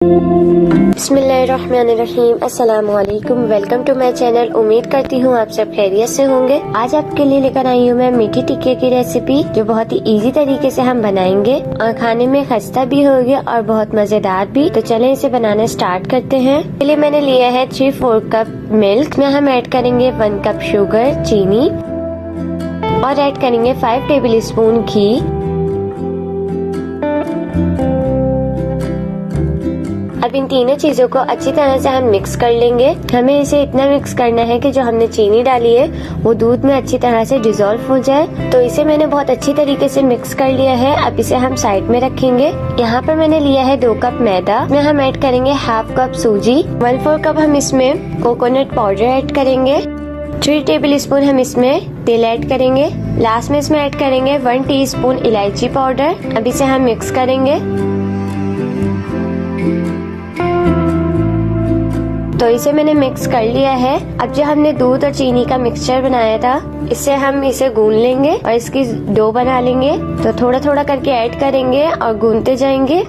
बिस्मिल्लाहिर्रहमानिर्रहीम, अस्सलामुअलैकुम। Welcome to my channel. उम्मीद करती हूँ आप सब खैरियत से होंगे। आज आपके लिए लेकर आई हूँ मैं मीठी टिक्के की रेसिपी, जो बहुत ही इजी तरीके से हम बनाएंगे और खाने में खस्ता भी होगी और बहुत मजेदार भी। तो चलें इसे बनाना स्टार्ट करते हैं। पहले मैंने लिया है 3/4 कप मिल्क में हम ऐड करेंगे 1 कप शुगर चीनी और ऐड करेंगे 5 टेबल स्पून घी। अब इन तीनों चीजों को अच्छी तरह से हम मिक्स कर लेंगे। हमें इसे इतना मिक्स करना है कि जो हमने चीनी डाली है वो दूध में अच्छी तरह से डिसॉल्व हो जाए। तो इसे मैंने बहुत अच्छी तरीके से मिक्स कर लिया है। अब इसे हम साइड में रखेंगे। यहाँ पर मैंने लिया है 2 कप मैदा में हम ऐड करेंगे 1/2 कप सूजी। 1/4 कप हम इसमें कोकोनट पाउडर ऐड करेंगे। 3 टेबल स्पून हम इसमें तेल ऐड करेंगे। लास्ट में इसमें ऐड करेंगे 1 टीस्पून इलायची पाउडर। अब इसे हम मिक्स करेंगे। तो इसे मैंने मिक्स कर लिया है। अब जो हमने दूध और चीनी का मिक्सचर बनाया था, इससे हम इसे गूंद लेंगे और इसकी डो बना लेंगे। तो थोड़ा थोड़ा करके ऐड करेंगे और गूंदते जाएंगे।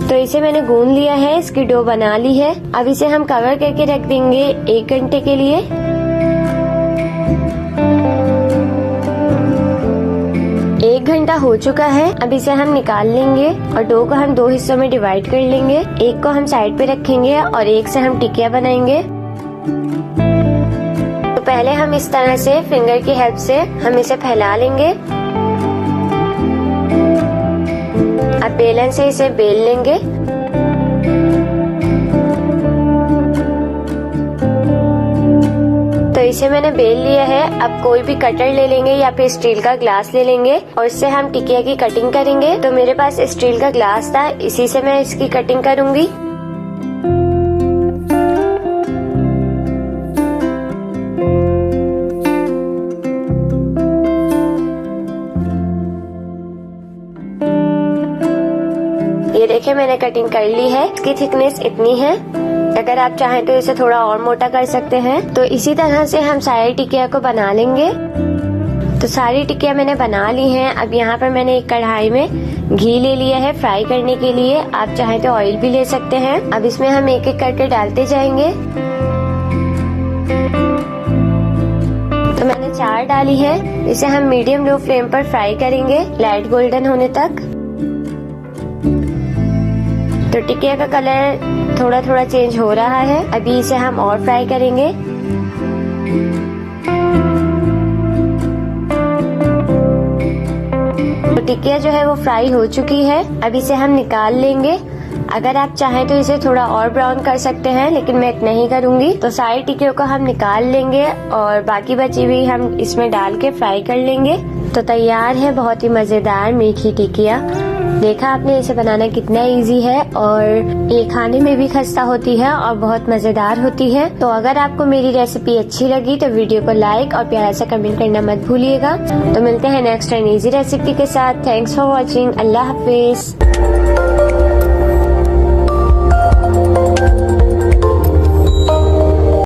तो इसे मैंने गूंद लिया है, इसकी डो बना ली है। अब इसे हम कवर करके रख देंगे 1 घंटे के लिए। 1 घंटा हो चुका है। अब इसे हम निकाल लेंगे और डो को हम 2 हिस्सों में डिवाइड कर लेंगे। एक को हम साइड पे रखेंगे और एक से हम टिकिया बनाएंगे। तो पहले हम इस तरह से फिंगर की हेल्प से हम इसे फैला लेंगे। अब बेलन से इसे बेल लेंगे। तो इसे मैंने बेल लिया है। अब कोई भी कटर ले लेंगे या फिर स्टील का ग्लास ले लेंगे और इससे हम टिकिया की कटिंग करेंगे। तो मेरे पास स्टील का ग्लास था, इसी से मैं इसकी कटिंग करूंगी। ये देखिए मैंने कटिंग कर ली है। इसकी थिकनेस इतनी है। अगर आप चाहें तो इसे थोड़ा और मोटा कर सकते हैं। तो इसी तरह से हम सारी टिकिया को बना लेंगे। तो सारी टिकिया मैंने बना ली हैं। अब यहाँ पर मैंने एक कढ़ाई में घी ले लिया है फ्राई करने के लिए। आप चाहें तो ऑयल भी ले सकते हैं। अब इसमें हम एक एक करके डालते जाएंगे। तो मैंने 4 डाली है। इसे हम मीडियम लो फ्लेम पर फ्राई करेंगे लाइट गोल्डन होने तक। तो टिकिया का कलर थोड़ा थोड़ा चेंज हो रहा है। अभी इसे हम और फ्राई करेंगे। तो टिकिया जो है वो फ्राई हो चुकी है। अब इसे हम निकाल लेंगे। अगर आप चाहें तो इसे थोड़ा और ब्राउन कर सकते हैं, लेकिन मैं नहीं करूंगी। तो सारी टिकियों को हम निकाल लेंगे और बाकी बची हुई हम इसमें डाल के फ्राई कर लेंगे। तो तैयार है बहुत ही मजेदार मीठी टिकिया। देखा आपने इसे बनाना कितना इजी है और ये खाने में भी खस्ता होती है और बहुत मजेदार होती है। तो अगर आपको मेरी रेसिपी अच्छी लगी तो वीडियो को लाइक और प्यारा सा कमेंट करना मत भूलिएगा। तो मिलते हैं नेक्स्ट टाइम इजी रेसिपी के साथ। Thanks for watching. Allah Hafiz.